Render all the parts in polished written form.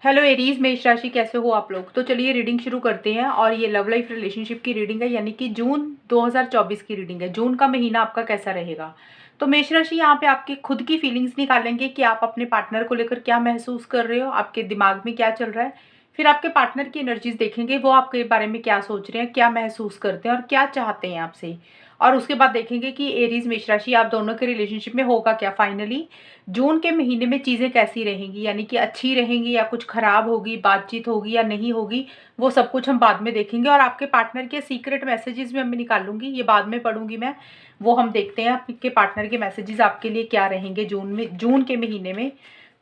Hello Aries मेष राशि, कैसे हो आप लोग। तो चलिए रीडिंग शुरू करते हैं। और ये लव लाइफ रिलेशनशिप की रीडिंग है, यानी कि जून 2024 की रीडिंग है। जून का महीना आपका कैसा रहेगा। तो मेष राशि यहाँ पे आपकी खुद की फीलिंग्स निकालेंगे कि आप अपने पार्टनर को लेकर क्या महसूस कर रहे हो, आपके दिमाग में क्या चल रहा है। फिर आपके पार्टनर की एनर्जीज देखेंगे, वो आपके बारे में क्या सोच रहे हैं, क्या महसूस करते हैं और क्या चाहते हैं आपसे। और उसके बाद देखेंगे कि एरीज मेष राशि आप दोनों के रिलेशनशिप में होगा क्या फाइनली। जून के महीने में चीज़ें कैसी रहेंगी, यानी कि अच्छी रहेंगी या कुछ खराब होगी, बातचीत होगी या नहीं होगी, वो सब कुछ हम बाद में देखेंगे। और आपके पार्टनर के सीक्रेट मैसेजेस भी मैं निकालूंगी, ये बाद में पढ़ूंगी मैं। वो हम देखते हैं आपके पार्टनर के मैसेजेस आपके लिए क्या रहेंगे जून के महीने में।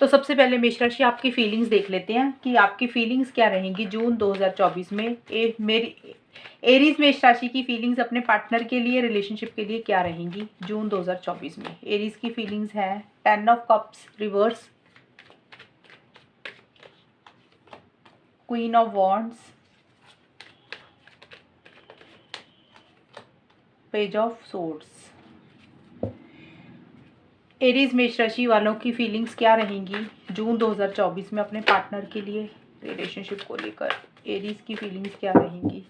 तो सबसे पहले मेष राशि आपकी फीलिंग्स देख लेते हैं कि आपकी फीलिंग्स क्या रहेंगी जून 2024 में। मेरी एरीज मेष राशि की फीलिंग्स अपने पार्टनर के लिए, रिलेशनशिप के लिए क्या रहेंगी जून 2024 में। एरीज की फीलिंग्स है 10 of cups reverse, queen of wands, page of swords. Aries मेष राशि वालों की फीलिंग्स क्या रहेंगी जून 2024 में अपने पार्टनर के लिए, रिलेशनशिप को लेकर। एरीज की फीलिंग्स क्या रहेंगी।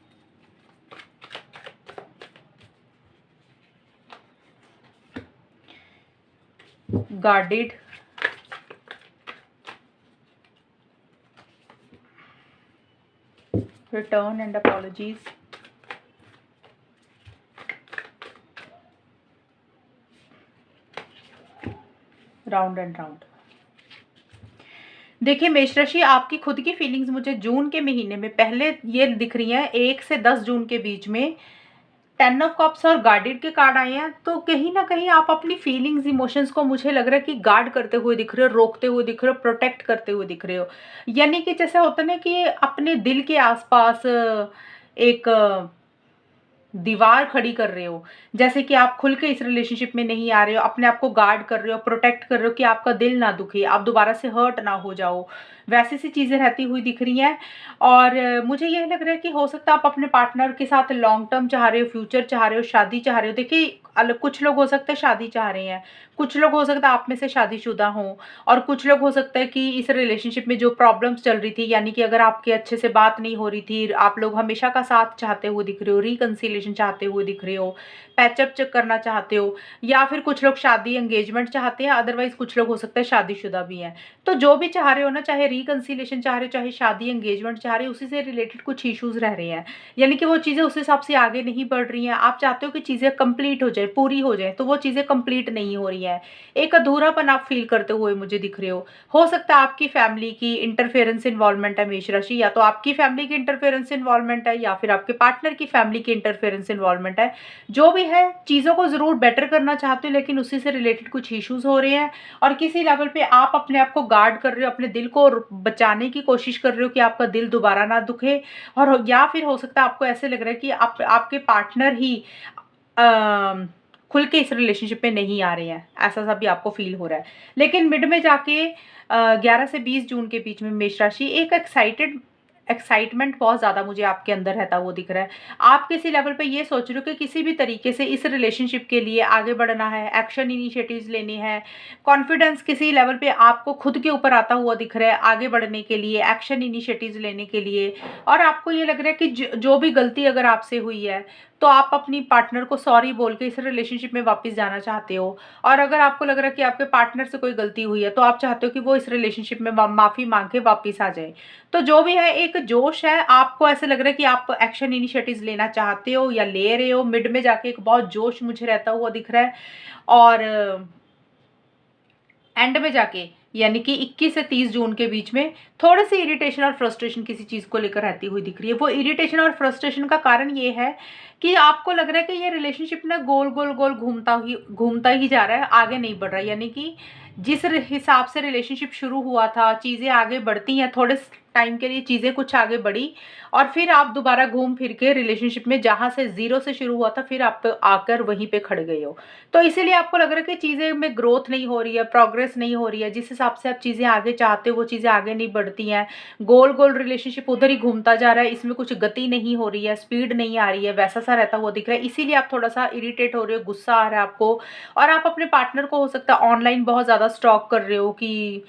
Guarded, return and apologies, round and round. देखिए मेष राशि आपकी खुद की फीलिंग्स मुझे जून के महीने में पहले ये दिख रही हैं 1 से 10 जून के बीच में। 10 ऑफ कप्स और गार्डेड के कार्ड आए हैं, तो कहीं ना कहीं आप अपनी फीलिंग्स इमोशंस को मुझे लग रहा है कि गार्ड करते हुए दिख रहे हो, रोकते हुए दिख रहे हो, प्रोटेक्ट करते हुए दिख रहे हो। यानी कि जैसे होता है ना कि अपने दिल के आसपास एक दीवार खड़ी कर रहे हो। जैसे कि आप खुल के इस रिलेशनशिप में नहीं आ रहे हो, अपने आप को गार्ड कर रहे हो, प्रोटेक्ट कर रहे हो कि आपका दिल ना दुखे, आप दोबारा से हर्ट ना हो जाओ। वैसी सी चीज़ें रहती हुई दिख रही हैं। और मुझे यह लग रहा है कि हो सकता है आप अपने पार्टनर के साथ लॉन्ग टर्म चाह रहे हो, फ्यूचर चाह रहे हो, शादी चाह रहे हो। देखिए अलग कुछ लोग हो सकते हैं शादी चाह रहे हैं, कुछ लोग हो सकता है आप में से शादीशुदा हों, और कुछ लोग हो सकता है कि इस रिलेशनशिप में जो प्रॉब्लम्स चल रही थी, यानी कि अगर आपके अच्छे से बात नहीं हो रही थी, आप लोग हमेशा का साथ चाहते हुए दिख रहे हो, रिकंसिलिएशन चाहते हुए दिख रहे हो, पैचअप करना चाहते हो, या फिर कुछ लोग शादी एंगेजमेंट चाहते हैं, अदरवाइज कुछ लोग हो सकता है शादीशुदा भी हैं। तो जो भी चाह रहे हो ना, चाहे रिकंसिलिएशन चाह रहे हो, चाहे शादी एंगेजमेंट चाह रहे हो, उसी से रिलेटेड कुछ इश्यूज रह रहे हैं। यानी कि वो चीज़ें उस हिसाब से आगे नहीं बढ़ रही हैं। आप चाहते हो कि चीज़ें कंप्लीट हो जाए, पूरी हो जाए, तो वो चीज़ें कंप्लीट नहीं हो रही हैं। एक अधूरापन आप फील करते हुए मुझे दिख रहे हो सकता है आपकी फैमिली की इंटरफेरेंस इन्वॉल्वमेंट है मेष राशि, या तो आपकी फैमिली की इंटरफेरेंस इन्वॉल्वमेंट है या फिर आपके पार्टनर की फैमिली की इंटरफेरेंस इन्वॉल्वमेंट है। जो भी है, चीज़ों को ज़रूर बेटर करना चाहते हो, लेकिन उसी से रिलेटेड कुछ इश्यूज हो रहे हैं। और किसी लेवल पे आप अपने आप को गार्ड कर रहे हो, अपने दिल को बचाने की कोशिश कर रहे हो कि आपका दिल दोबारा ना दुखे। और या फिर हो सकता है आपको ऐसे लग रहा है कि आपके पार्टनर ही अ, खुल के इस रिलेशनशिप में नहीं आ रहे हैं, ऐसा सा भी आपको फील हो रहा है। लेकिन मिड में जाके 11 से 20 जून के बीच में मेष राशि एक एक्साइटमेंट बहुत ज़्यादा मुझे आपके अंदर रहता वो दिख रहा है। आप किसी लेवल पे ये सोच रहे हो कि किसी भी तरीके से इस रिलेशनशिप के लिए आगे बढ़ना है, एक्शन इनिशिएटिव्स लेने हैं। कॉन्फिडेंस किसी लेवल पे आपको खुद के ऊपर आता हुआ दिख रहा है आगे बढ़ने के लिए, एक्शन इनिशिएटिव्स लेने के लिए। और आपको ये लग रहा है कि जो भी गलती अगर आपसे हुई है, तो आप अपनी पार्टनर को सॉरी बोल के इस रिलेशनशिप में वापस जाना चाहते हो। और अगर आपको लग रहा है कि आपके पार्टनर से कोई गलती हुई है, तो आप चाहते हो कि वो इस रिलेशनशिप में माफ़ी मांग के वापस आ जाए। तो जो भी है, एक जोश है, आपको ऐसे लग रहा है कि आप एक्शन इनिशिएटिव्स लेना चाहते हो या ले रहे हो। मिड में जाके एक बहुत जोश मुझे रहता हुआ दिख रहा है। और एंड में जाके यानी कि 21 से 30 जून के बीच में थोड़ी सी इरिटेशन और फ्रस्ट्रेशन किसी चीज़ को लेकर रहती हुई दिख रही है। वो इरिटेशन और फ्रस्ट्रेशन का कारण ये है कि आपको लग रहा है कि ये रिलेशनशिप ना गोल गोल गोल घूमता ही जा रहा है, आगे नहीं बढ़ रहा है। यानी कि जिस हिसाब से रिलेशनशिप शुरू हुआ था, चीज़ें आगे बढ़ती हैं, थोड़े टाइम के लिए चीज़ें कुछ आगे बढ़ी, और फिर आप दोबारा घूम फिर के रिलेशनशिप में जहाँ से ज़ीरो से शुरू हुआ था, फिर आप आकर वहीं पे खड़ गए हो। तो इसीलिए आपको लग रहा है कि चीज़ें में ग्रोथ नहीं हो रही है, प्रोग्रेस नहीं हो रही है। जिस हिसाब से आप चीज़ें आगे चाहते हो, वो चीज़ें आगे नहीं बढ़ती हैं। गोल गोल रिलेशनशिप उधर ही घूमता जा रहा है, इसमें कुछ गति नहीं हो रही है, स्पीड नहीं आ रही है, वैसा सा रहता हुआ दिख रहा है। इसीलिए आप थोड़ा सा इरिटेट हो रहे हो, गुस्सा आ रहा है आपको। और आप अपने पार्टनर को हो सकता है ऑनलाइन बहुत ज़्यादा स्टॉक कर रहे हो कि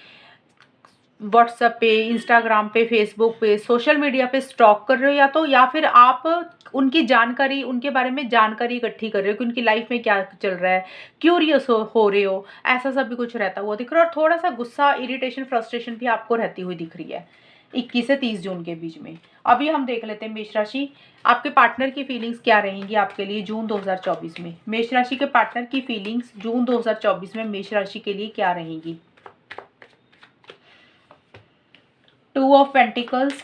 व्हाट्सएप पे, इंस्टाग्राम पे, फेसबुक पे, सोशल मीडिया पे स्टॉक कर रहे हो, या फिर आप उनकी जानकारी, उनके बारे में जानकारी इकट्ठी कर रहे हो कि उनकी लाइफ में क्या चल रहा है, क्यूरियस हो रहे हो, ऐसा सब भी कुछ रहता हुआ दिख रहा है। और थोड़ा सा गुस्सा, इरिटेशन, फ्रस्ट्रेशन भी आपको रहती हुई दिख रही है 21 से 30 जून के बीच में। अभी हम देख लेते हैं मेष राशि, आपके पार्टनर की फीलिंग्स क्या रहेंगी आपके लिए जून 2024 में। मेष राशि के पार्टनर की फीलिंग्स जून 2024 में मेष राशि के लिए क्या रहेंगी। 2 of pentacles,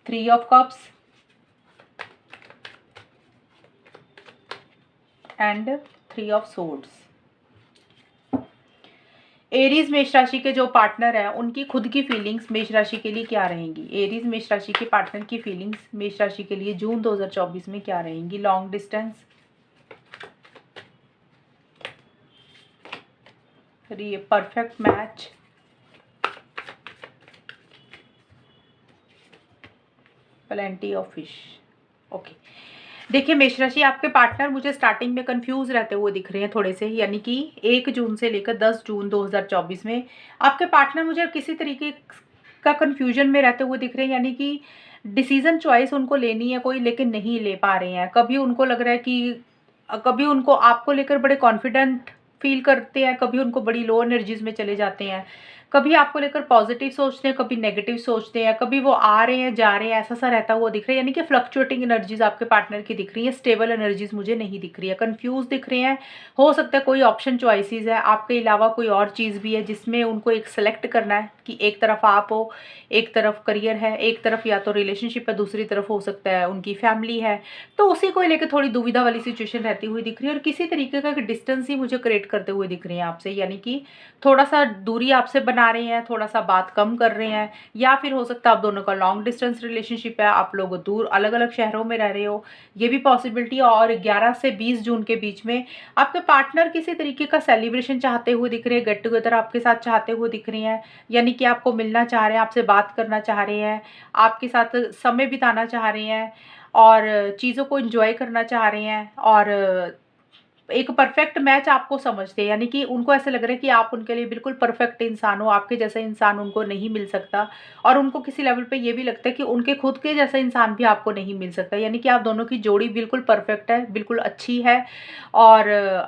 3 of cups and 3 of swords. Aries मेष राशि के जो पार्टनर है उनकी खुद की फीलिंग्स मेष राशि के लिए क्या रहेंगी। एरीज मेष राशि के पार्टनर की फीलिंग्स मेष राशि के लिए जून 2024 में क्या रहेंगी। लॉन्ग डिस्टेंस, ये perfect match, plenty of fish. Okay, देखिए मेष राशि, आपके पार्टनर मुझे स्टार्टिंग में कंफ्यूज रहते हुए दिख रहे हैं थोड़े से, यानी कि 1 जून से लेकर 10 जून 2024 में आपके पार्टनर मुझे किसी तरीके का कंफ्यूजन में रहते हुए दिख रहे हैं, यानी कि डिसीजन चॉइस उनको लेनी है कोई, लेकिन नहीं ले पा रहे हैं। कभी उनको लग रहा है कि कभी उनको आपको लेकर बड़े कॉन्फिडेंट फील करते हैं, कभी उनको बड़ी लो एनर्जीज में चले जाते हैं, कभी आपको लेकर पॉजिटिव सोचते हैं, कभी नेगेटिव सोचते हैं, कभी वो आ रहे हैं जा रहे हैं, ऐसा सा रहता हुआ दिख रहा है। यानी कि फ्लक्चुएटिंग एनर्जीज आपके पार्टनर की दिख रही है, स्टेबल एनर्जीज मुझे नहीं दिख रही है, कंफ्यूज दिख रहे हैं। हो सकता है कोई ऑप्शन चॉइसेस है आपके अलावा, कोई और चीज़ भी है जिसमें उनको एक सेलेक्ट करना है कि एक तरफ आप हो, एक तरफ करियर है, एक तरफ या तो रिलेशनशिप है, दूसरी तरफ हो सकता है उनकी फैमिली है। तो उसी को लेकर थोड़ी दुविधा वाली सिचुएशन रहती हुई दिख रही है, और किसी तरीके का डिस्टेंस ही मुझे क्रिएट करते हुए दिख रही है आपसे, यानी कि थोड़ा सा दूरी आपसे बना रहे हैं, थोड़ा सा बात कम कर रहे हैं, या फिर हो सकता है आप दोनों का लॉन्ग डिस्टेंस रिलेशनशिप है, आप लोग दूर अलग अलग शहरों में रह रहे हो, ये भी पॉसिबिलिटी है। और 11 से 20 जून के बीच में आपके पार्टनर किसी तरीके का सेलिब्रेशन चाहते हुए दिख रहे हैं, गेट टुगेदर आपके साथ चाहते हुए दिख रहे हैं, यानी कि आपको मिलना चाह रहे हैं, आपसे बात करना चाह रहे हैं, आपके साथ समय बिताना चाह रहे हैं, और चीज़ों को एंजॉय करना चाह रहे हैं, और एक परफेक्ट मैच आपको समझते हैं, यानी कि उनको ऐसा लग रहा है कि आप उनके लिए बिल्कुल परफेक्ट इंसान हो, आपके जैसा इंसान उनको नहीं मिल सकता। और उनको किसी लेवल पे ये भी लगता है कि उनके खुद के जैसा इंसान भी आपको नहीं मिल सकता, यानी कि आप दोनों की जोड़ी बिल्कुल परफेक्ट है, बिल्कुल अच्छी है। और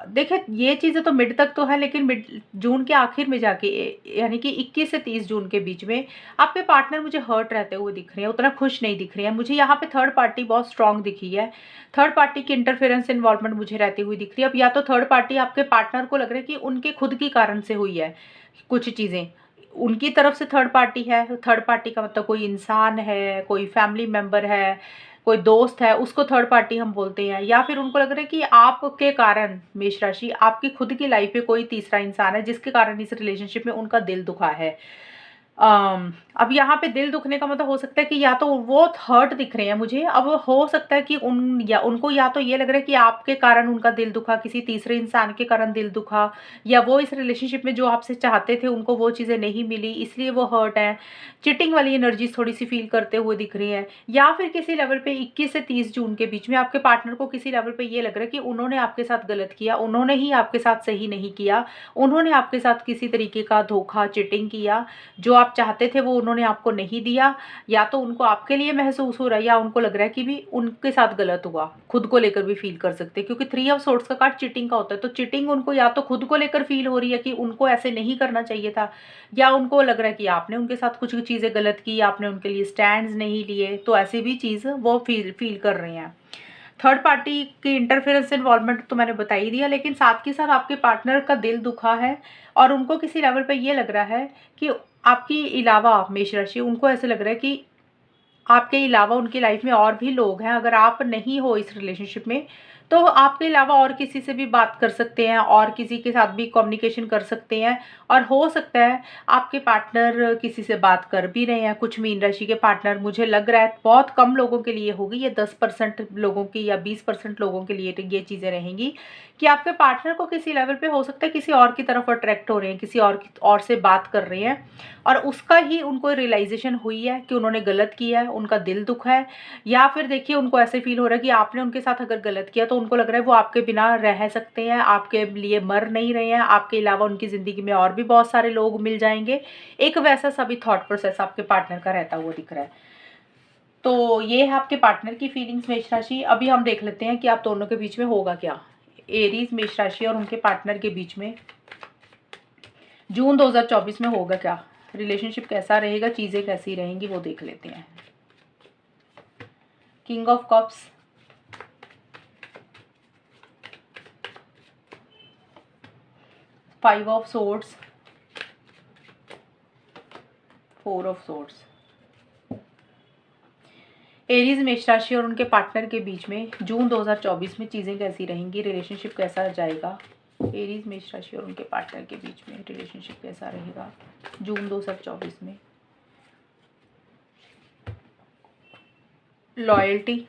देखिए ये चीज़ें तो मिड तक तो है, लेकिन मिड जून के आखिर में जाके यानी कि 21 से 30 जून के बीच में आपके पार्टनर मुझे हर्ट रहते हुए दिख रहे हैं, उतना खुश नहीं दिख रहे हैं। मुझे यहाँ पे थर्ड पार्टी बहुत स्ट्रांग दिखी है, थर्ड पार्टी की इंटरफेरेंस इन्वॉल्वमेंट मुझे रहती हुई दिख रही है। अब या तो थर्ड पार्टी आपके पार्टनर को लग रहा है कि उनके खुद की कारण से हुई है कुछ चीज़ें, उनकी तरफ से थर्ड पार्टी है। थर्ड पार्टी का मतलब कोई इंसान है, कोई फैमिली मेम्बर है, कोई दोस्त है, उसको थर्ड पार्टी हम बोलते हैं। या फिर उनको लग रहा है कि आपके कारण मेष राशि, आपकी खुद की लाइफ में कोई तीसरा इंसान है जिसके कारण इस रिलेशनशिप में उनका दिल दुखा है। अब यहाँ पे दिल दुखने का मतलब हो सकता है कि या तो वो हर्ट दिख रहे हैं मुझे, अब हो सकता है कि उनको या तो ये लग रहा है कि आपके कारण उनका दिल दुखा, किसी तीसरे इंसान के कारण दिल दुखा, या वो इस रिलेशनशिप में जो आपसे चाहते थे उनको वो चीज़ें नहीं मिली इसलिए वो हर्ट है। चिटिंग वाली एनर्जी थोड़ी सी फील करते हुए दिख रही है। या फिर किसी लेवल पे 21 से 30 जून के बीच में आपके पार्टनर को किसी लेवल पे ये लग रहा है कि उन्होंने आपके साथ गलत किया, उन्होंने ही आपके साथ सही नहीं किया, उन्होंने आपके साथ किसी तरीके का धोखा, चिटिंग किया, जो आप चाहते थे वो उन्होंने आपको नहीं दिया। या तो उनको आपके लिए महसूस हो रहा है, या उनको लग रहा है कि भी उनके साथ गलत हुआ, खुद को लेकर भी फील कर सकते हैं, क्योंकि 3 ऑफ सोर्ड्स का कार्ड चिटिंग का होता है। तो चिटिंग उनको या तो खुद को लेकर फील हो रही है कि उनको ऐसे नहीं करना चाहिए था, या उनको लग रहा है कि आपने उनके साथ कुछ चीज़ें गलत की, आपने उनके लिए स्टैंड्स नहीं लिए, तो ऐसी भी चीज़ वो फील कर रहे हैं। थर्ड पार्टी की इंटरफेरेंस इन्वॉल्वमेंट तो मैंने बता ही दिया, लेकिन साथ के साथ आपके पार्टनर का दिल दुखा है, और उनको किसी लेवल पे ये लग रहा है कि आपके अलावा मेष राशि, उनको ऐसे लग रहा है कि आपके अलावा उनकी लाइफ में और भी लोग हैं। अगर आप नहीं हो इस रिलेशनशिप में तो आपके अलावा और किसी से भी बात कर सकते हैं, और किसी के साथ भी कम्युनिकेशन कर सकते हैं। और हो सकता है आपके पार्टनर किसी से बात कर भी रहे हैं। कुछ मीन राशि के पार्टनर, मुझे लग रहा है बहुत कम लोगों के लिए होगी ये, 10% लोगों की या 20% लोगों के लिए ये चीज़ें रहेंगी कि आपके पार्टनर को किसी लेवल पे हो सकता है किसी और की तरफ अट्रैक्ट हो रहे हैं, किसी और से बात कर रहे हैं, और उसका ही उनको रियलाइजेशन हुई है कि उन्होंने गलत किया है, उनका दिल दुखा है। या फिर देखिए उनको ऐसे फील हो रहा है कि आपने उनके साथ अगर गलत किया तो तो उनको लग रहा है वो आपके बिना रह सकते हैं, आपके लिए मर नहीं रहे हैं, आपके अलावा उनकी ज़िंदगी में और भी बहुत सारे लोग मिल जाएंगे। एक वैसा सभी थॉट प्रोसेस आपके पार्टनर का रहता हुआ दिख रहा है। तो ये है आपके पार्टनर की फीलिंग्स मेष राशि। अभी हम देख लेते हैं कि आप दोनों के बीच में होगा क्या। एरीज मेष राशि और उनके पार्टनर के बीच में जून 2024 में होगा क्या, रिलेशनशिप कैसा रहेगा, चीज़ें कैसी रहेंगी, वो देख लेते हैं। King of cups, 5 of swords, 4 of swords. Aries मेष राशि और उनके पार्टनर के बीच में जून 2024 में चीज़ें कैसी रहेंगी, रिलेशनशिप कैसा जाएगा। एरीज मेष राशि और उनके पार्टनर के बीच में रिलेशनशिप कैसा रहेगा जून 2024 में। Loyalty,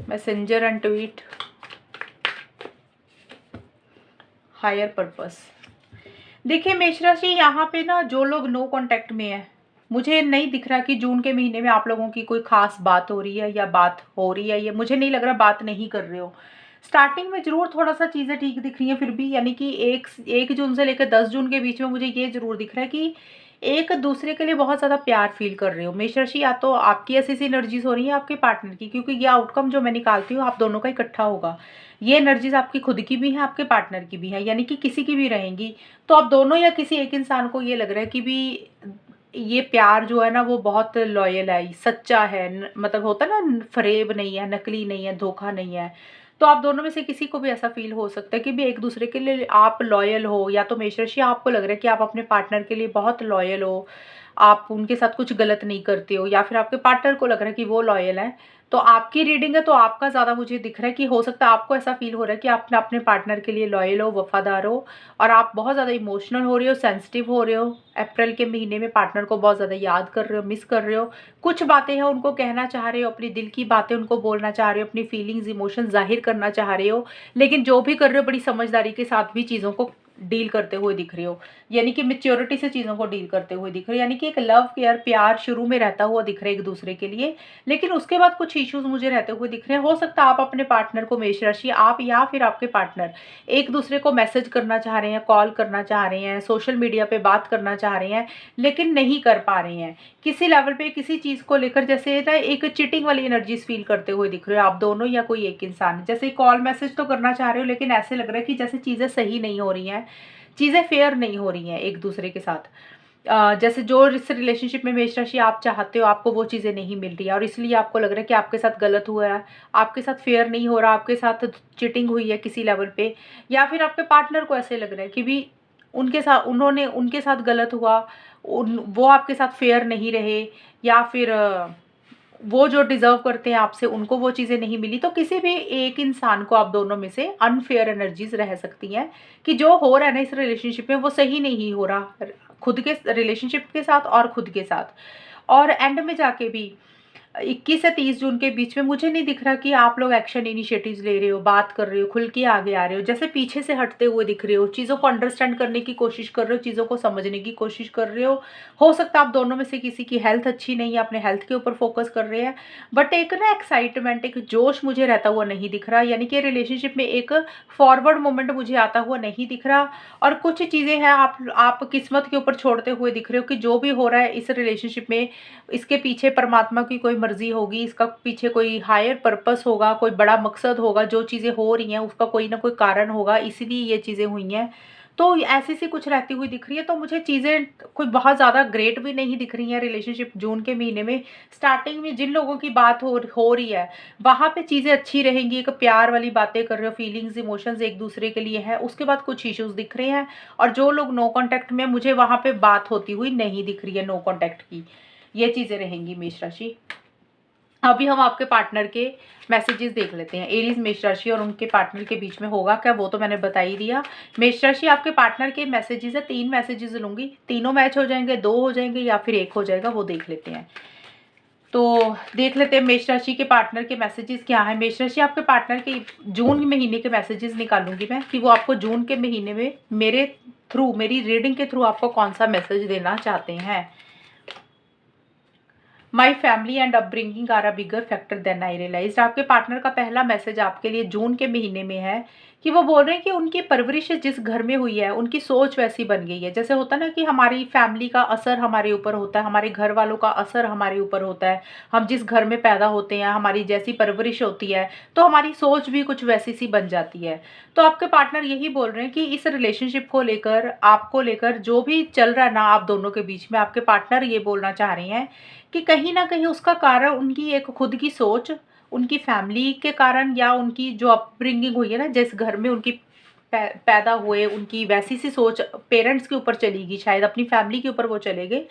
messenger and tweet, higher purpose. देखिए मेष राशि, यहाँ पे ना जो लोग नो कांटेक्ट में है, मुझे नहीं दिख रहा कि जून के महीने में आप लोगों की कोई खास बात हो रही है या बात हो रही है, ये मुझे नहीं लग रहा बात नहीं कर रहे हो। स्टार्टिंग में जरूर थोड़ा सा चीज़ें ठीक दिख रही हैं फिर भी, यानी कि 1 जून से लेकर 10 जून के बीच में मुझे ये जरूर दिख रहा है कि एक दूसरे के लिए बहुत ज़्यादा प्यार फील कर रहे हो मेष राशि। या तो आपकी ऐसी एनर्जीज हो रही है आपके पार्टनर की, क्योंकि ये आउटकम जो मैं निकालती हूँ आप दोनों का इकट्ठा होगा। ये एनर्जीज आपकी खुद की भी है, आपके पार्टनर की भी है, यानी कि किसी की भी रहेंगी। तो आप दोनों या किसी एक इंसान को ये लग रहा है कि भी ये प्यार जो है ना वो बहुत लॉयल है, सच्चा है, मतलब होता है ना, फरेब नहीं है, नकली नहीं है, धोखा नहीं है। तो आप दोनों में से किसी को भी ऐसा फील हो सकता है कि भी एक दूसरे के लिए आप लॉयल हो, या तो मेष राशि आपको लग रहा है कि आप अपने पार्टनर के लिए बहुत लॉयल हो, आप उनके साथ कुछ गलत नहीं करते हो, या फिर आपके पार्टनर को लग रहा है कि वो लॉयल है। तो आपकी रीडिंग है तो आपका ज़्यादा मुझे दिख रहा है कि हो सकता है आपको ऐसा फील हो रहा है कि आप अपने पार्टनर के लिए लॉयल हो, वफादार हो, और आप बहुत ज़्यादा इमोशनल हो रहे हो, सेंसिटिव हो रहे हो। अप्रैल के महीने में पार्टनर को बहुत ज़्यादा याद कर रहे हो, मिस कर रहे हो, कुछ बातें हैं उनको कहना चाह रहे हो, अपनी दिल की बातें उनको बोलना चाह रहे हो, अपनी फीलिंग्स इमोशन जाहिर करना चाह रहे हो, लेकिन जो भी कर रहे हो बड़ी समझदारी के साथ भी चीज़ों को डील करते हुए दिख रहे हो, यानी कि मेच्योरिटी से चीज़ों को डील करते हुए दिख रहे हो, यानी कि एक लव केयर प्यार शुरू में रहता हुआ दिख रहा है एक दूसरे के लिए, लेकिन उसके बाद कुछ इश्यूज मुझे रहते हुए दिख रहे हैं। हो सकता है आप अपने पार्टनर को, मेष राशि आप या फिर आपके पार्टनर एक दूसरे को मैसेज करना चाह रहे हैं, कॉल करना चाह रहे हैं, सोशल मीडिया पे बात करना चाह रहे हैं, लेकिन नहीं कर पा रहे हैं किसी लेवल पे, किसी चीज़ को लेकर जैसे ना एक चीटिंग वाली एनर्जीज फील करते हुए दिख रहे हो आप दोनों या कोई एक इंसान। जैसे कॉल मैसेज तो करना चाह रहे हो, लेकिन ऐसे लग रहा है कि जैसे चीज़ें सही नहीं हो रही हैं, चीज़ें फेयर नहीं हो रही हैं एक दूसरे के साथ। जैसे जो इस रिलेशनशिप में मेष राशि आप चाहते हो आपको वो चीज़ें नहीं मिल रही है, और इसलिए आपको लग रहा है कि आपके साथ गलत हुआ है, आपके साथ फेयर नहीं हो रहा, आपके साथ चीटिंग हुई है किसी लेवल पे, या फिर आपके पार्टनर को ऐसे लग रहा है कि भी उनके साथ गलत हुआ, वो आपके साथ फेयर नहीं रहे, या फिर वो जो डिज़र्व करते हैं आपसे उनको वो चीज़ें नहीं मिली। तो किसी भी एक इंसान को आप दोनों में से अनफेयर एनर्जीज रह सकती हैं कि जो हो रहा है ना इस रिलेशनशिप में वो सही नहीं हो रहा, खुद के रिलेशनशिप के साथ और खुद के साथ। और एंड में जाके भी 21 से 30 जून के बीच में मुझे नहीं दिख रहा कि आप लोग एक्शन इनिशिएटिव्स ले रहे हो, बात कर रहे हो, खुल के आगे आ रहे हो, जैसे पीछे से हटते हुए दिख रहे हो, चीज़ों को अंडरस्टैंड करने की कोशिश कर रहे हो, चीज़ों को समझने की कोशिश कर रहे हो सकता है आप दोनों में से किसी की हेल्थ अच्छी नहीं है, अपने हेल्थ के ऊपर फोकस कर रहे हैं, बट एक ना एक्साइटमेंट, एक जोश मुझे रहता हुआ नहीं दिख रहा, यानी कि रिलेशनशिप में एक फॉरवर्ड मोमेंट मुझे आता हुआ नहीं दिख रहा। और कुछ चीज़ें हैं आप किस्मत के ऊपर छोड़ते हुए दिख रहे हो कि जो भी हो रहा है इस रिलेशनशिप में, इसके पीछे परमात्मा की कोई मर्जी होगी, इसका पीछे कोई हायर पर्पस होगा, कोई बड़ा मकसद होगा, जो चीज़ें हो रही हैं उसका कोई ना कोई कारण होगा, इसीलिए ये चीज़ें हुई हैं। तो ऐसी सी कुछ रहती हुई दिख रही है। तो मुझे चीज़ें कोई बहुत ज़्यादा ग्रेट भी नहीं दिख रही हैं रिलेशनशिप जून के महीने में। स्टार्टिंग में जिन लोगों की बात हो रही है वहाँ पे चीज़ें अच्छी रहेंगी, एक प्यार वाली बातें कर रहे हो, फीलिंग्स इमोशंस एक दूसरे के लिए है। उसके बाद कुछ इश्यूज दिख रहे हैं, और जो लोग नो कॉन्टैक्ट में, मुझे वहाँ पे बात होती हुई नहीं दिख रही है नो कॉन्टैक्ट की। ये चीज़ें रहेंगी मेष राशि। अभी हम आपके पार्टनर के मैसेजेस देख लेते हैं। एरीज मेष राशि और उनके पार्टनर के बीच में होगा क्या, वो तो मैंने बता ही दिया। मेष राशि आपके पार्टनर के मैसेजेस है, 3 मैसेजेस लूंगी, तीनों मैच हो जाएंगे, 2 हो जाएंगे या फिर 1 हो जाएगा, वो देख लेते हैं। तो देख लेते हैं मेष राशि के पार्टनर के मैसेजेस क्या है। मेष राशि आपके पार्टनर के जून महीने के मैसेजेस निकालूंगी मैं कि वो आपको जून के महीने में मेरे थ्रू, मेरी रीडिंग के थ्रू आपको कौन सा मैसेज देना चाहते हैं। My family and upbringing are a bigger factor than I realise. आपके पार्टनर का पहला मैसेज आपके लिए जून के महीने में है कि वो बोल रहे हैं कि उनकी परवरिश जिस घर में हुई है उनकी सोच वैसी बन गई है। जैसे होता है ना कि हमारी फैमिली का असर हमारे ऊपर होता है, हमारे घर वालों का असर हमारे ऊपर होता है। हम जिस घर में पैदा होते हैं, हमारी जैसी परवरिश होती है, तो हमारी सोच भी कुछ वैसी सी बन जाती है। तो आपके पार्टनर यही बोल रहे हैं कि इस रिलेशनशिप को लेकर, आपको लेकर जो भी चल रहा है ना आप दोनों के बीच में, आपके पार्टनर ये बोलना चाह रहे हैं कि कहीं न कहीं उसका कारण उनकी एक खुद की सोच, उनकी फैमिली के कारण, या उनकी जो अपब्रिंगिंग हुई है ना, जिस घर में उनकी पैदा हुए, उनकी वैसी सी सोच पेरेंट्स के ऊपर चली गई, शायद अपनी फैमिली के ऊपर वो चले गए।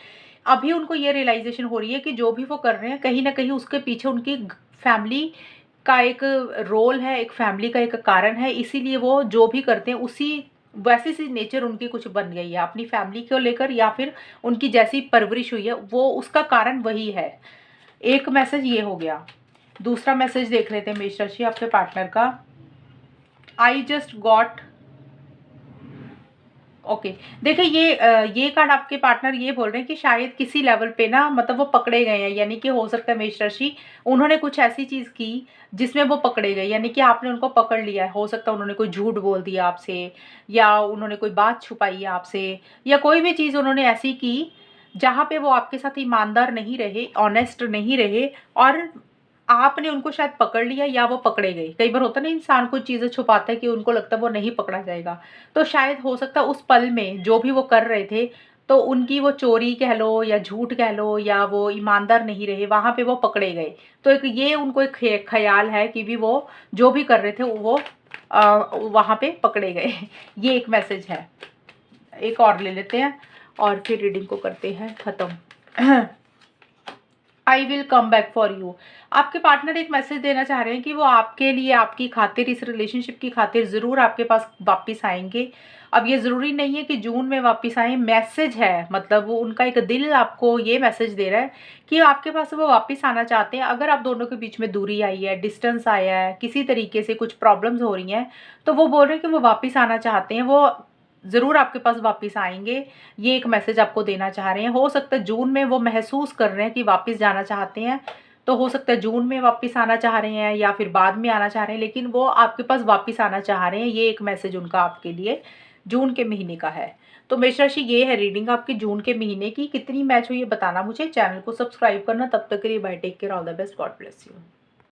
अभी उनको ये रियलाइज़ेशन हो रही है कि जो भी वो कर रहे हैं, कहीं न कहीं उसके पीछे उनकी फैमिली का एक रोल है, एक फैमिली का एक कारण है, इसीलिए वो जो भी करते हैं उसी वैसी सी नेचर उनकी कुछ बन गई है अपनी फैमिली को लेकर, या फिर उनकी जैसी परवरिश हुई है वो उसका कारण वही है। एक मैसेज ये हो गया। दूसरा मैसेज देख लेते हैं मेष राशि आपके पार्टनर का। I just got okay. देखिए ये कार्ड आपके पार्टनर ये बोल रहे हैं कि शायद किसी लेवल पे ना, मतलब वो पकड़े गए हैं, यानी कि हो सकता है मेष राशि उन्होंने कुछ ऐसी चीज़ की जिसमें वो पकड़े गए, यानी कि आपने उनको पकड़ लिया है। हो सकता है उन्होंने कोई झूठ बोल दिया आपसे, या उन्होंने कोई बात छुपाई है आपसे, या कोई भी चीज़ उन्होंने ऐसी की जहाँ पे वो आपके साथ ईमानदार नहीं रहे, ऑनेस्ट नहीं रहे, और आपने उनको शायद पकड़ लिया या वो पकड़े गए। कई बार होता है ना, इंसान कुछ चीज़ें छुपाता है कि उनको लगता है वो नहीं पकड़ा जाएगा। तो शायद हो सकता है उस पल में जो भी वो कर रहे थे, तो उनकी वो चोरी कह लो या झूठ कह लो, या वो ईमानदार नहीं रहे, वहाँ पे वो पकड़े गए। तो एक ये उनको एक ख़याल है कि भी वो जो भी कर रहे थे वो वहाँ पे पकड़े गए। ये एक मैसेज है। एक और ले लेते हैं और फिर रीडिंग को करते हैं ख़त्म। I will come back for you. आपके पार्टनर एक मैसेज देना चाह रहे हैं कि वो आपके लिए, आपकी खातिर, इस रिलेशनशिप की खातिर ज़रूर आपके पास वापस आएंगे। अब ये ज़रूरी नहीं है कि जून में वापस आए, मैसेज है, मतलब वो उनका एक दिल आपको ये मैसेज दे रहा है कि आपके पास वो वापस आना चाहते हैं। अगर आप दोनों के बीच में दूरी आई है, डिस्टेंस आया है, किसी तरीके से कुछ प्रॉब्लम्स हो रही हैं, तो वो बोल रहे हैं कि वो वापस आना चाहते हैं, वो ज़रूर आपके पास वापस आएँगे। ये एक मैसेज आपको देना चाह रहे हैं। हो सकता है जून में वो महसूस कर रहे हैं कि वापस जाना चाहते हैं, तो हो सकता है जून में वापस आना चाह रहे हैं या फिर बाद में आना चाह रहे हैं, लेकिन वो आपके पास वापस आना चाह रहे हैं। ये एक मैसेज उनका आपके लिए जून के महीने का है। तो मेष राशि, ये है रीडिंग आपकी जून के महीने की। कितनी मैच हुई ये बताना मुझे। चैनल को सब्सक्राइब करना। तब तक के लिए bye, take care, all the best, God bless you.